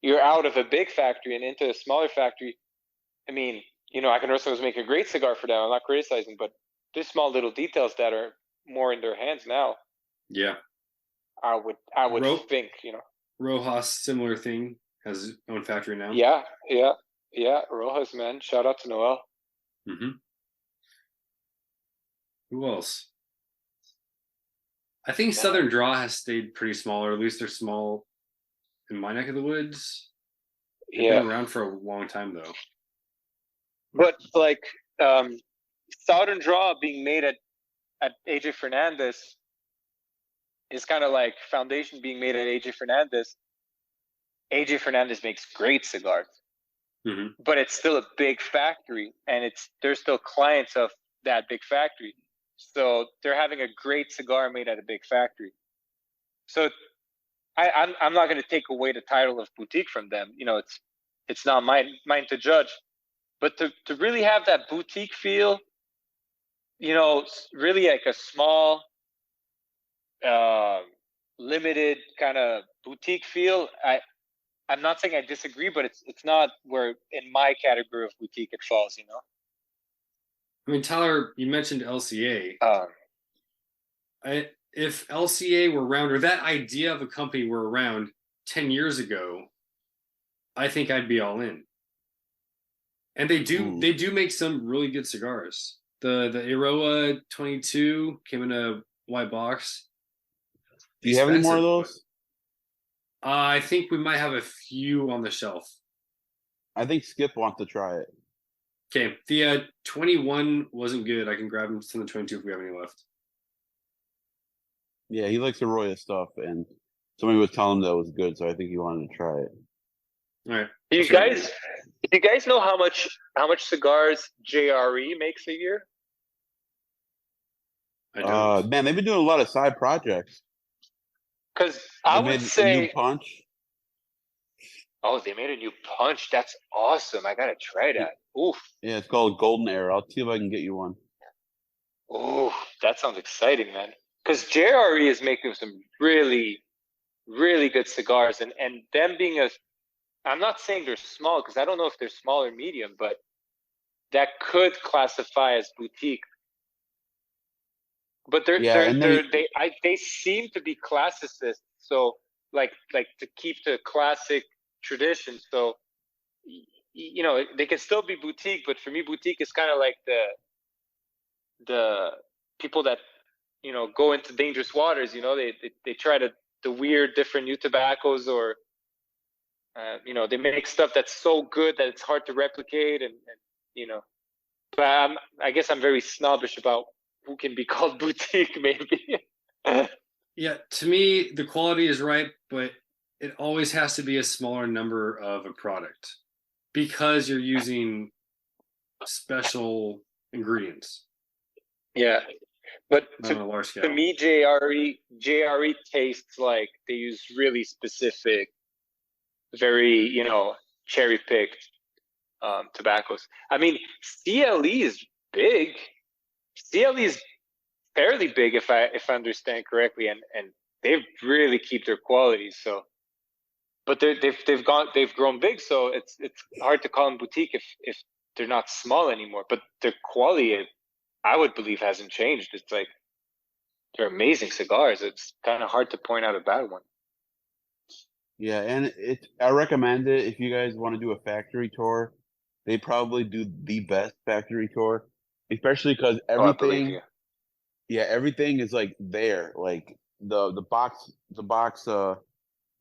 you're out of a big factory and into a smaller factory. I mean, you know, Aganorsa was making a great cigar for them. I'm not criticizing, but there's small little details that are more in their hands now. Yeah, I would think, you know. Rojas, similar thing, has his own factory now. Yeah. Rojas, man. Shout out to Noel. Mm-hmm. Who else? I think Southern Draw has stayed pretty small, or at least they're small in my neck of the woods. They've been around for a long time, though. But like Southern Draw being made at AJ Fernandez is kind of like Foundation being made at AJ Fernandez. AJ Fernandez makes great cigars, but it's still a big factory, and they're still clients of that big factory. So they're having a great cigar made at a big factory. So I'm not going to take away the title of boutique from them. You know, it's not mine to judge. But to really have that boutique feel, you know, really like a small, limited kind of boutique feel, I'm not saying I disagree, but it's not where in my category of boutique it falls, you know. I mean, Tyler, you mentioned LCA. Um, If LCA were around, or that idea of a company were around 10 years ago, I think I'd be all in. And they do make some really good cigars. The Iroa 22 came in a white box. Do you have any more of those? I think we might have a few on the shelf. I think Skip wants to try it. Okay, the 21 wasn't good. I can grab him from the 22 if we have any left. Yeah, he likes Arroyo stuff, and somebody was telling him that it was good, so I think he wanted to try it. All right. do you guys know how much cigars JRE makes a year? I don't. Man, they've been doing a lot of side projects. Because They I would made a say, new punch. oh, they made a new punch. That's awesome. I gotta try that. Oof. Yeah, it's called Golden Era. I'll see if I can get you one. Ooh, that sounds exciting, man. Because JRE is making some really, really good cigars, and them being I'm not saying they're small because I don't know if they're small or medium, but that could classify as boutique. But they seem to be classicists, so like to keep the classic tradition. So you know, they can still be boutique, but for me, boutique is kind of like the people that, you know, go into dangerous waters. You know, they try the weird different new tobaccos, or you know, they make stuff that's so good that it's hard to replicate, and you know. But I guess I'm very snobbish about who can be called boutique, maybe. Yeah, to me, the quality is right, but it always has to be a smaller number of a product because you're using special ingredients. Yeah, but Not on a large scale. to me, JRE tastes like they use really specific, very, you know, cherry picked tobaccos. I mean, CLE is big. CLE is fairly big, if I understand correctly, and they really keep their quality. So, but they've grown big, so it's hard to call them boutique if they're not small anymore. But their quality, I would believe, hasn't changed. It's like they're amazing cigars. It's kind of hard to point out a bad one. Yeah, and I recommend it if you guys want to do a factory tour. They probably do the best factory tour, especially because everything, everything is like there. Like the box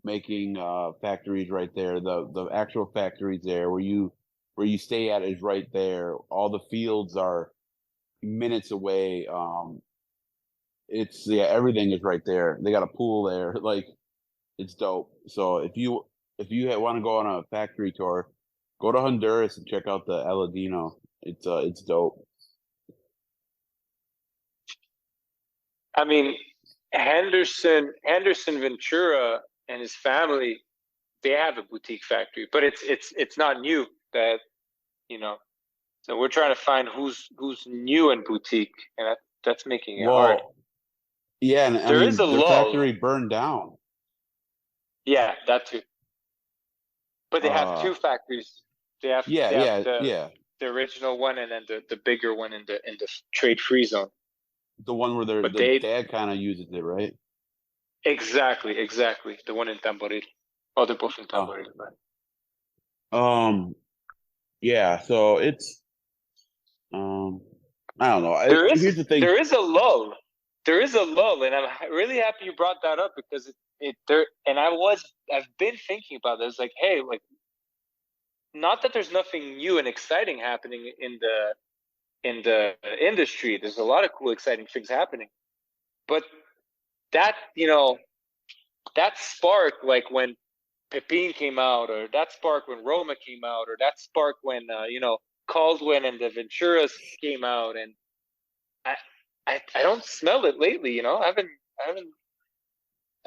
making factories right there. The actual factories there where you stay at is right there. All the fields are minutes away. Everything is right there. They got a pool there. Like, it's dope. So if you want to go on a factory tour, go to Honduras and check out the Aladino. It's dope. I mean, Henderson Ventura and his family, they have a boutique factory, but it's not new. That, you know, so we're trying to find who's new and boutique, and that's making it hard. Yeah, and there is a their lull. factory burned down. Yeah, that too. But they have two factories. They have the original one, and then the bigger one in the trade free zone. The one where the dad kind of uses it, right? Exactly. The one in Tamboril. Oh, they're both in Tamboril. Yeah. So it's I don't know. Here's the thing. There is a lull. And I'm really happy you brought that up, because and I've been thinking about this. Like, hey, like, not that there's nothing new and exciting happening in the industry. There's a lot of cool, exciting things happening. But that, you know, that spark, like when Pepin came out, or that spark when Roma came out, or that spark when you know, Caldwell and the Venturas came out, and I don't smell it lately. You know, I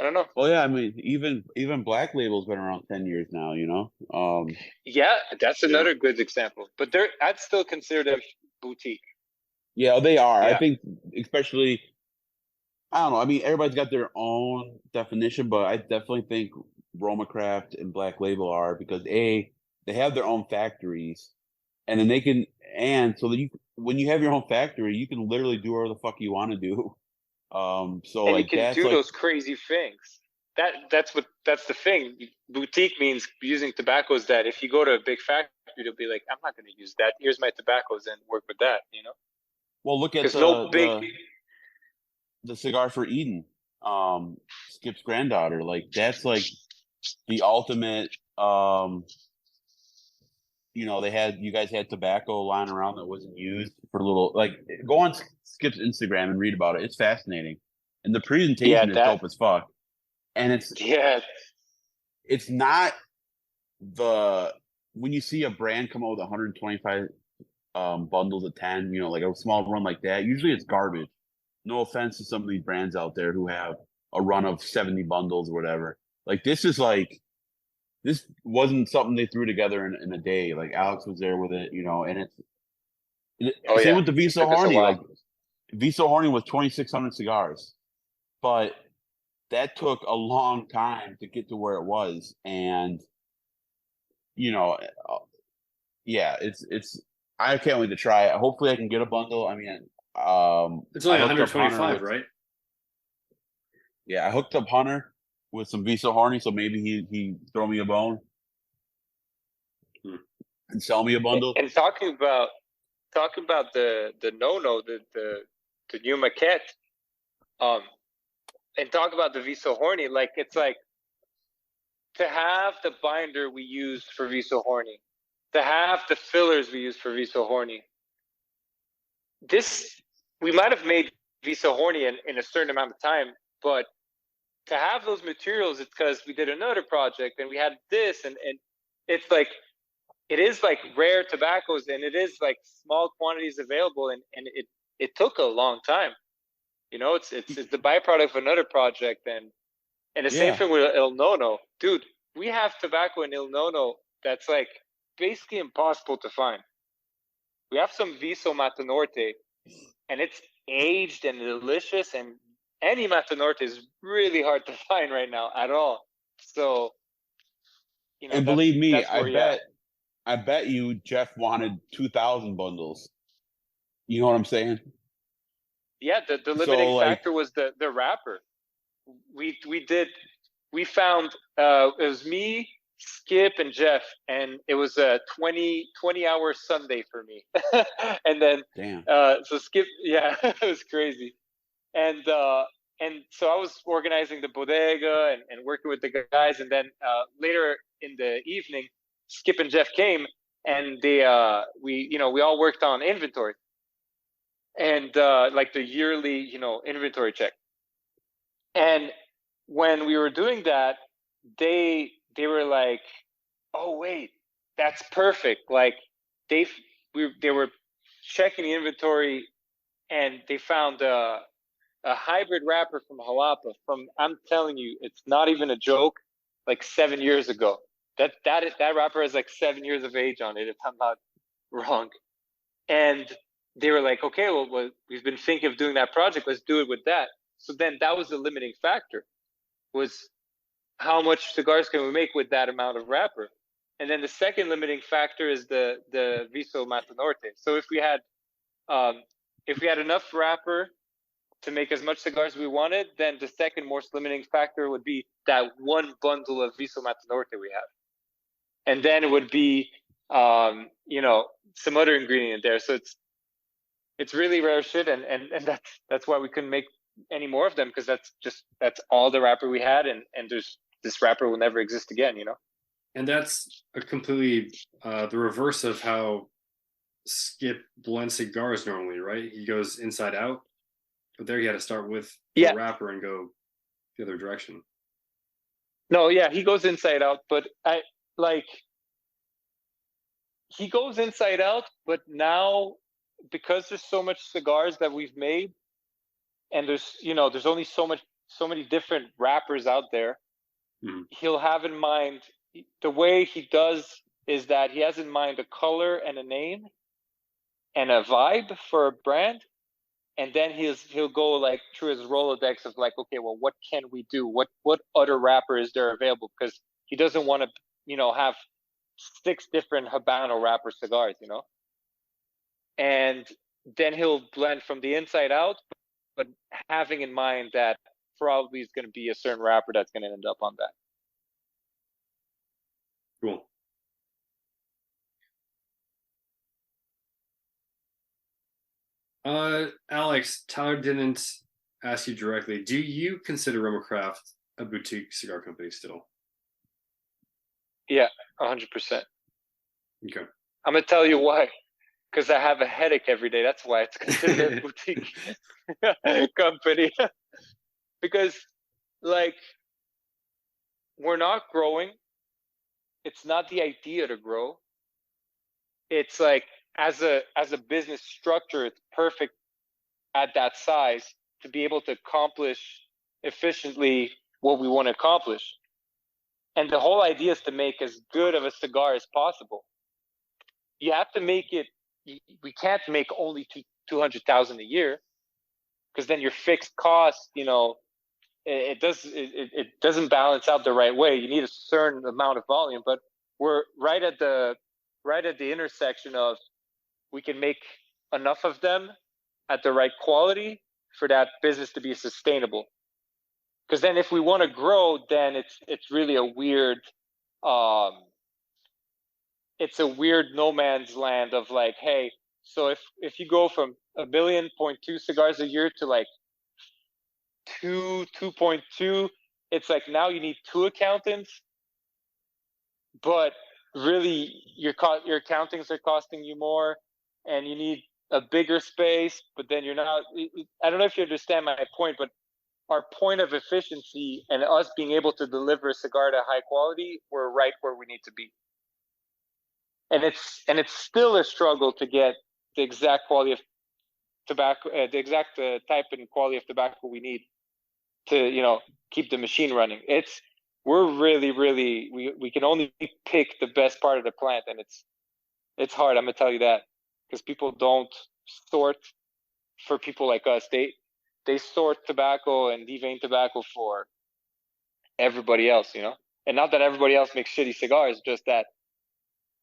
don't know. Well, yeah, I mean, even Black Label's been around 10 years now, you know. Yeah, that's another good example. But I'd still consider them boutique. Yeah, they are. Yeah. I think, especially, I don't know. I mean, everybody's got their own definition, but I definitely think Roma Craft and Black Label are, because they have their own factories, and then they can, and so that when you have your own factory, you can literally do whatever the fuck you want to do. So And you like can that's do like, those crazy things. That's the thing. Boutique means using tobaccos that if you go to a big factory, they'll be like, I'm not going to use that. Here's my tobaccos and work with that. well, look at Because no big. the cigar for Eden, Skip's granddaughter. Like that's like the ultimate. You guys had tobacco lying around that wasn't used for little, like, go on Skip's Instagram and read about it. It's fascinating, and the Yeah, presentation is that. dope as fuck. And Yeah, it's not the when you see a brand come out with 125 bundles of 10, like a small run like that, usually it's garbage. No offense to some of these brands out there who have a run of 70 bundles or whatever. Like this wasn't something they threw together in a day. Like Alex was there with it, and Oh same yeah, with the it Visa took us a Horny. Like while. Visa Horny was 2,600 cigars, but that took a long time to get to where it was. And you know, yeah, it's I can't wait to try it. Hopefully I can get a bundle. I mean, It's only I hooked up Hunter 125, with, right? yeah, I hooked up Hunter with some Visa Horny, so maybe he throw me a bone Hmm. and sell me a bundle. And talking about the no the new maquette, um, and talk about the Viso Horny. Like it's like to have the binder we used for Viso Horny, to have the fillers we used for Viso Horny. This we might have made Viso Horny in a certain amount of time, but to have those materials, it's because we did another project and we had this, and it's like it is like rare tobaccos, and it is like small quantities available, and it took a long time. It's the byproduct of another project, and the same Yeah, thing with El Nono, dude. We have tobacco in El Nono that's like basically impossible to find. We have some Viso Matanorte, and it's aged and delicious, and any Matanorte is really hard to find right now at all. So, and that's believe me, that's where you're at. I bet you Jeff wanted 2,000 bundles. You know what I'm saying? Yeah, the limiting So like, factor was the wrapper. We found it was me, Skip, and Jeff, and it was a 20 hour Sunday for me. And then damn. so Skip, yeah, it was crazy. And so I was organizing the bodega and working with the guys, and then later in the evening, Skip and Jeff came, and we all worked on inventory and like the yearly inventory check. And when we were doing that, they were like, "Oh wait, that's perfect!" Like they were checking the inventory, and they found a hybrid wrapper from Jalapa. I'm telling you, it's not even a joke. Like 7 years ago, that wrapper has like 7 years of age on it, if I'm not wrong. And they were like, "Okay, well, we've been thinking of doing that project. Let's do it with that." So then that was the limiting factor, was how much cigars can we make with that amount of wrapper? And then the second limiting factor is the Viso Matanorte. So if we had enough wrapper to make as much cigars as we wanted, then the second most limiting factor would be that one bundle of Viso Matanorte we have. And then it would be some other ingredient there. So it's really rare shit, and that's why we couldn't make any more of them, because that's all the wrapper we had, and this wrapper will never exist again. And that's a completely the reverse of how Skip blends cigars normally, right? He goes inside out, but there you had to start with the Yeah. wrapper and go the other direction. No, yeah, he goes inside out, but he goes inside out, but now, because there's so much cigars that we've made, and there's only so many different wrappers out there, he'll have in mind, the way he does is that he has in mind a color and a name and a vibe for a brand, and then he'll go like through his Rolodex of like, okay, well, what can we do? What other wrapper is there available? Because he doesn't want to, have 6 different Habano wrapper cigars, and then he'll blend from the inside out, but having in mind that probably is going to be a certain wrapper that's going to end up on that. Cool. Alex, Tyler didn't ask you directly. Do you consider Romacraft a boutique cigar company still? Yeah, 100%. Okay. I'm gonna tell you why. Because I have a headache every day. That's why it's considered a boutique company. Because, like, we're not growing. It's not the idea to grow. It's like as a business structure, it's perfect at that size to be able to accomplish efficiently what we want to accomplish. And the whole idea is to make as good of a cigar as possible. You have to make it. We can't make only 200,000 a year, because then your fixed cost, it doesn't balance out the right way. You need a certain amount of volume, but we're right at the intersection of we can make enough of them at the right quality for that business to be sustainable. Because then if we want to grow, then it's really a weird it's a weird no man's land of like, hey, so if you go from 1.2 cigars a year to like 2.2, it's like now you need 2 accountants, but really your accountants are costing you more, and you need a bigger space, but then you're not. I don't know if you understand my point, but our point of efficiency and us being able to deliver a cigar to high quality, we're right where we need to be. And it's still a struggle to get the exact quality of tobacco, the exact type and quality of tobacco we need to keep the machine running. We're really we can only pick the best part of the plant, and it's hard. I'm gonna tell you that, because people don't sort for people like us. They sort tobacco and devein tobacco for everybody else, and not that everybody else makes shitty cigars, just that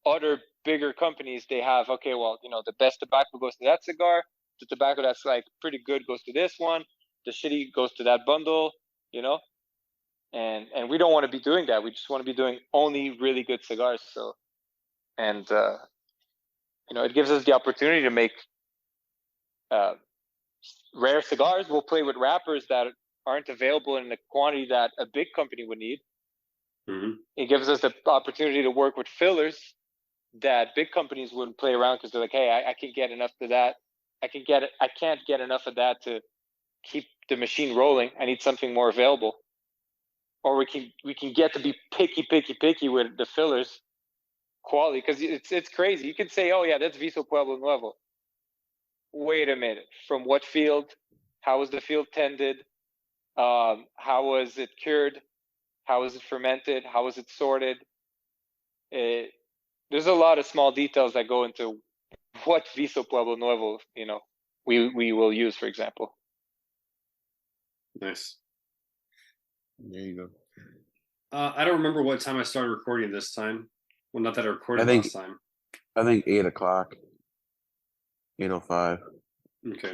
other bigger companies, they have, okay, well, the best tobacco goes to that cigar, the tobacco that's like pretty good goes to this one, the shitty goes to that bundle, and we don't want to be doing that. We just want to be doing only really good cigars. So, and it gives us the opportunity to make rare cigars. We'll play with wrappers that aren't available in the quantity that a big company would need. Mm-hmm. It gives us the opportunity to work with fillers that big companies wouldn't play around, because they're like, hey, I can get enough to that. I can't get enough of that to keep the machine rolling. I need something more available. Or we can get to be picky with the fillers quality, because it's crazy. You can say, oh yeah, that's Viso Pueblo Nuevo. Wait a minute, from what field? How was the field tended? How was it cured? How was it fermented? How was it sorted? There's a lot of small details that go into what Viso Pueblo Nuevo, we will use, for example. Nice. There you go. I don't remember what time I started recording this time. Well, not that I recorded last time. I think 8:00, 8:05. Okay.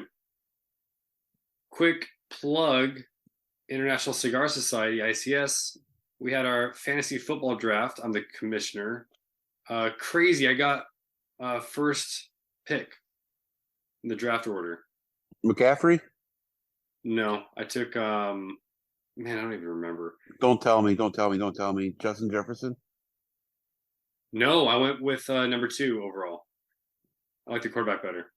Quick plug: International Cigar Society (ICS). We had our fantasy football draft. I'm the commissioner. Crazy! I got first pick in the draft order. McCaffrey? No, I took man, I don't even remember. Don't tell me. Justin Jefferson? No, I went with number 2 overall. I like the quarterback better.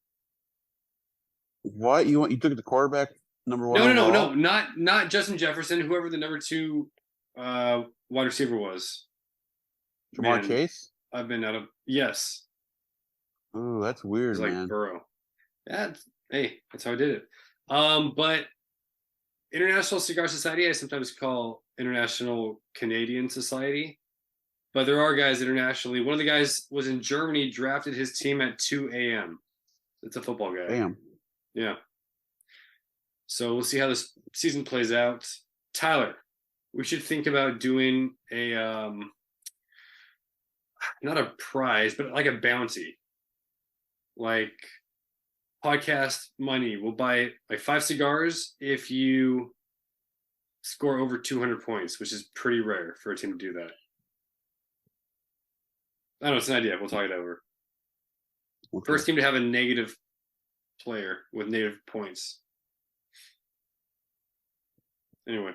What? You took the quarterback number 1 No, overall? not Justin Jefferson. Whoever the number 2 wide receiver was. Jamar Chase? I've been out of yes. Oh, that's weird, It's like man. Burrow. That's how I did it. But International Cigar Society, I sometimes call International Canadian Society. But there are guys internationally. One of the guys was in Germany, drafted his team at 2 a.m. It's a football guy. Damn. Yeah. So we'll see how this season plays out. Tyler, we should think about doing a not a prize, but like a bounty. Like podcast money. We'll buy like 5 cigars if you score over 200 points, which is pretty rare for a team to do that. I don't know, it's an idea. We'll talk it over. Okay. First team to have a negative player with negative points. Anyway.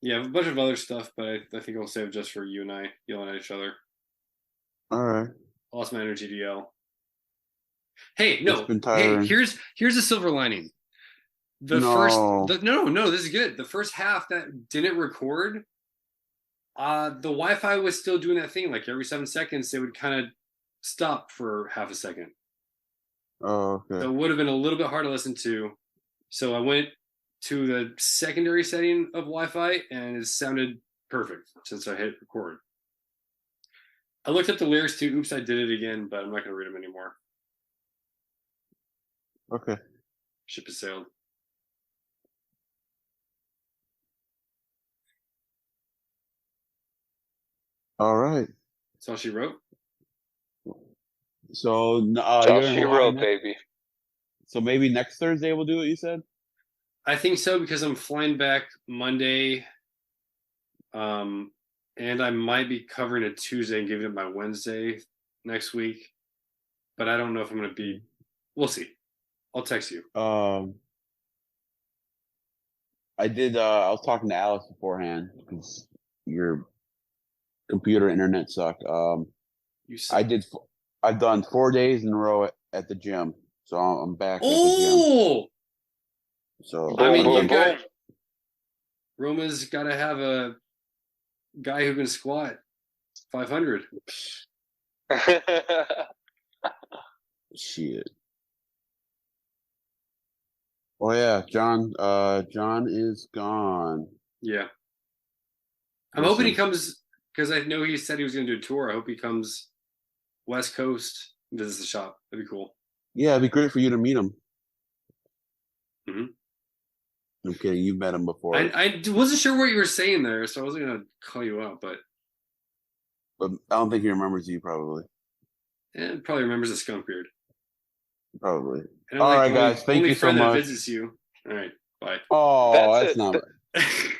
Yeah, a bunch of other stuff, but I think I'll save it just for you and I yelling at each other. All right. Lost my energy to yell. Hey, no. It's been Hey, tiring. here's a silver lining. No. No, this is good. The first half that didn't record, the Wi-Fi was still doing that thing. Like every 7 seconds, it would kind of stop for half a second. Oh, okay. So it would have been a little bit hard to listen to. So I went to the secondary setting of Wi-Fi, and it sounded perfect since I hit record. I looked up the lyrics too. Oops, I did it again, but I'm not going to read them anymore. Okay. Ship has sailed. All right. That's all she wrote. So That's you're all in she Hawaii wrote, next- baby. So maybe next Thursday we'll do it. You said. I think so because I'm flying back Monday, and I might be covering a Tuesday and giving it my Wednesday next week. But I don't know if I'm going to be. We'll see. I'll text you. I did. I was talking to Alex beforehand because your computer internet suck. You suck. I did. I've done 4 days in a row at the gym, so I'm back at the Oh, gym. So I mean, Boom, you boom, got boom. Roma's got to have a guy who can squat 500. shit. Oh yeah, John. John is gone. Yeah, I'm hoping he Listen. comes because I know he said he was going to do a tour. I hope he comes West Coast, visits the shop. That'd be cool. Yeah, it'd be great for you to meet him. Mhm. I'm kidding. You've met him before, I wasn't sure what you were saying there, so I wasn't going to call you out, but but I don't think he remembers you. Probably. probably remembers the skunk beard. Probably. And I'm All like right, the only, guys. Thank only you so friend that much. visits you. All right, bye. Oh, That's that's it. not.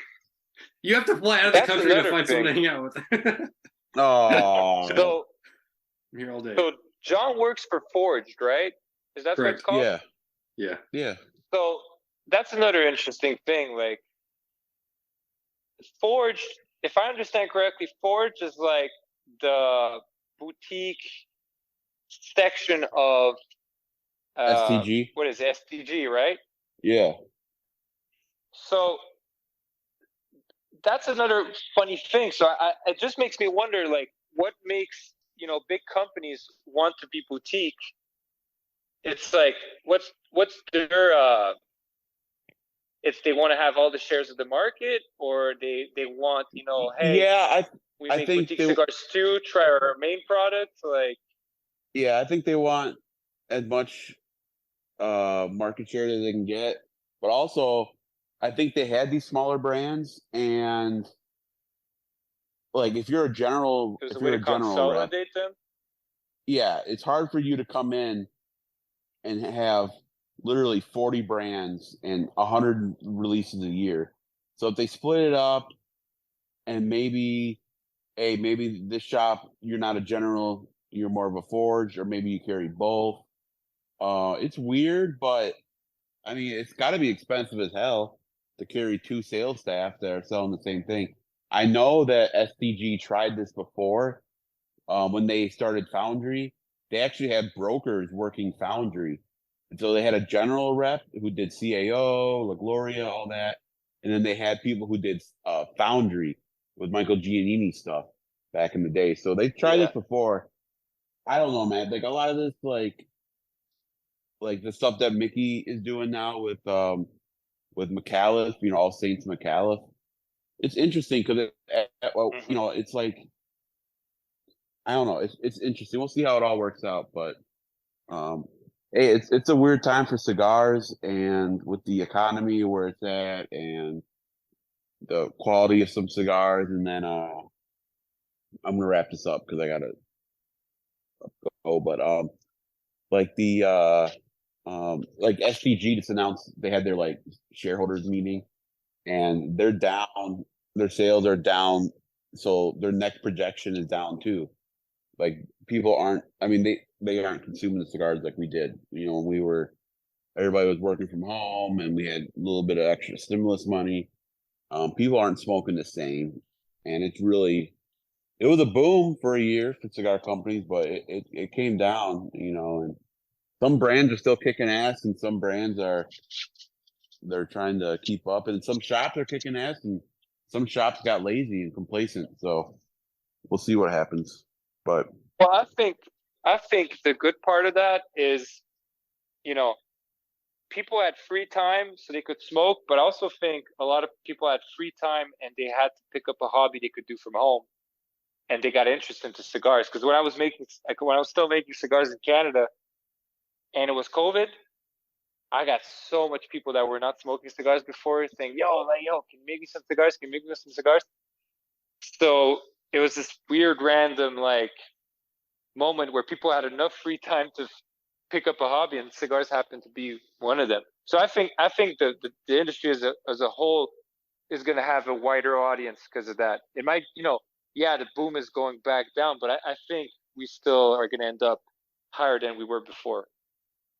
You have to fly out of the That's country to another find someone to thing. hang out with. Oh. So, I'm here all day. so John works for Forged, right? Is that what Correct. it's called? Yeah. Yeah. Yeah. So that's another interesting thing. Like Forged, if I understand correctly, Forged is like the boutique section of STG. what is STG, right? Yeah. So that's another funny thing. So it just makes me wonder, like, what makes big companies want to be boutique? It's like, what's their if they want to have all the shares of the market, or they want hey, Yeah, we I make think boutique they- cigars too. Try our main product, like. yeah, I think they want as much market share as they can get, but also I think they had these smaller brands, and like if you're a general, There's if a you're way a to general rep, consolidate them. yeah, it's hard for you to come in and have literally 40 brands and 100 releases a year. So if they split it up, and maybe this shop, you're not a general, you're more of a forge, or maybe you carry both. It's weird, but I mean, it's got to be expensive as hell to carry 2 sales staff that are selling the same thing. I know that SDG tried this before. When they started Foundry, they actually had brokers working Foundry. And so they had a general rep who did CAO, La Gloria, all that. And then they had people who did Foundry with Michael Giannini stuff back in the day. So they tried Yeah. this before. I don't know, man. Like a lot of this, like the stuff that Mickey is doing now with McAuliffe, All Saints McAuliffe. It's interesting because it's like I don't know. It's interesting. We'll see how it all works out. But hey, it's a weird time for cigars, and with the economy where it's at, and the quality of some cigars, and then I'm gonna wrap this up because I gotta go. But like the like SPG just announced they had their like shareholders meeting, and they're down. Their sales are down, so their next projection is down too. Like people aren't. I mean, they aren't consuming the cigars like we did. You know, when we were, everybody was working from home, and we had a little bit of extra stimulus money. People aren't smoking the same, and it's really, it was a boom for a year for cigar companies, but it came down. You know, and some brands are still kicking ass, and some brands they're trying to keep up, and some shops are kicking ass, and some shops got lazy and complacent. So we'll see what happens. But Well, I think the good part of that is, you know, people had free time so they could smoke, but I also think a lot of people had free time and they had to pick up a hobby they could do from home, and they got interested into cigars. Because when I was still making cigars in Canada, and it was COVID, I got so much people that were not smoking cigars before saying, yo, can you make me some cigars? Can you make me some cigars? So it was this weird random like moment where people had enough free time to pick up a hobby, and cigars happened to be one of them. So I think the industry as a whole is going to have a wider audience because of that. It might, the boom is going back down, but I think we still are going to end up higher than we were before,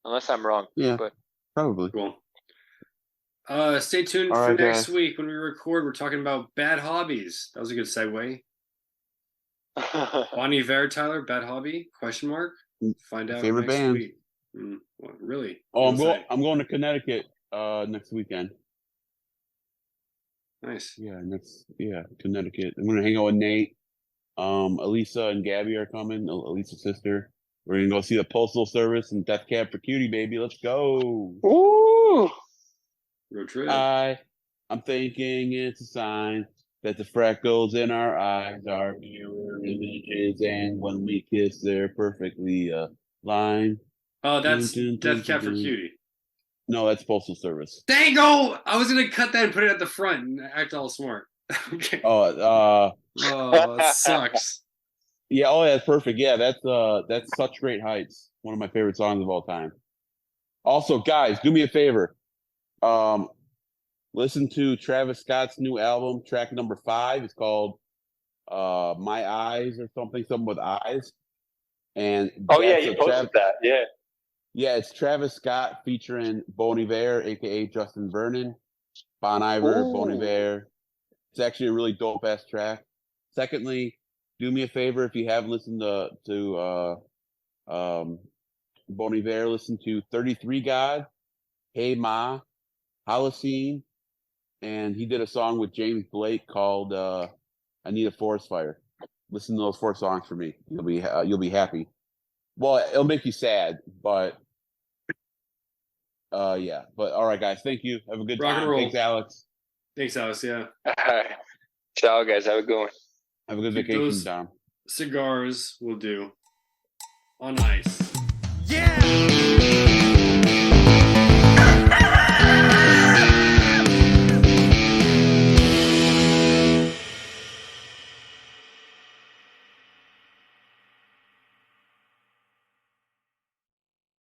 unless I'm wrong. yeah, But probably. Cool. Stay tuned All for right, next guys. week when we record. We're talking about bad hobbies. That was a good segue. Bon Iver, Tyler, bad hobby? Question mark. Find out Favorite next band? week. Well, really? Oh, Inside. I'm going to Connecticut next weekend. Nice. Yeah, Connecticut. I'm gonna hang out with Nate. Elisa and Gabby are coming. Elisa's sister. We're gonna go see the Postal Service and Death Cab for Cutie, baby. Let's go. Ooh. Road trip. I'm thinking it's a sign that the freckles in our eyes are mirror images, and when we kiss, they're perfectly aligned. Oh, that's Dun, dun, Death Cab for dun. Cutie. No, that's Postal Service. Dango! I was gonna cut that and put it at the front and act all smart. Okay. Oh, It sucks. yeah. Oh, that's perfect. Yeah, that's Such Great Heights. One of my favorite songs of all time. Also, guys, do me a favor. Listen to Travis Scott's new album, track number 5. It's called My Eyes or something with eyes. And Oh yeah, you posted that. Yeah. Yeah, it's Travis Scott featuring Bon Iver, aka Justin Vernon, Bon Iver, Ooh. Bon Iver. It's actually a really dope ass track. Secondly, do me a favor if you haven't listened to Bon Iver, listen to 33 God, Hey Ma, Holocene, and he did a song with James Blake called "I Need a Forest Fire." Listen to those 4 songs for me. You'll be happy. Well, it'll make you sad, but yeah. But all right, guys, thank you. Have a good Rock and time. roll. Thanks, Alex. Thanks, Alice. Yeah. All right. Ciao, guys. Have a good one. Have a good Keep vacation, those Dom. Cigars will do. On ice. Yeah!